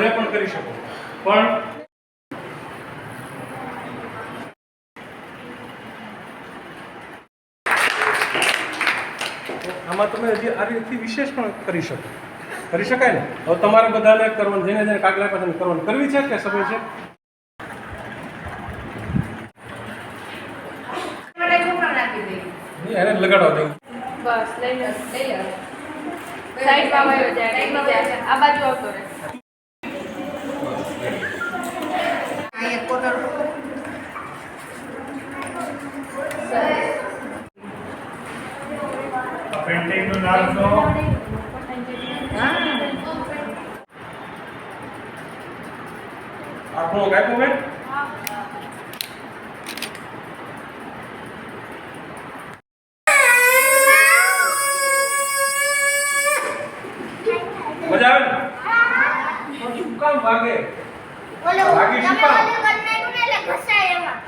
ઘરે પણ કરી શકો. પણ આમાં તમે હજી આ રીતથી વિશેષ પણ કરી શકો. કરી શકાય ને. હવે તમારે બધાને કરવાનું, જેને કાગડા પાછળ કરવાનું કરવી છે કે સમય છે? એને લગાડવા દઉં. બસ લઈ લો. સાઈડ માં વયો જાય. આ બાજુ આવતો રહે. પેન્ટિંગ નું નામ તો આપણો કાપ્યો મેં. મજા આવે ને? શું કામ ભાગે? ઓલો ભાગી શું કામ? ઓલો કરનાનું ને એટલે ઘસાય એમાં.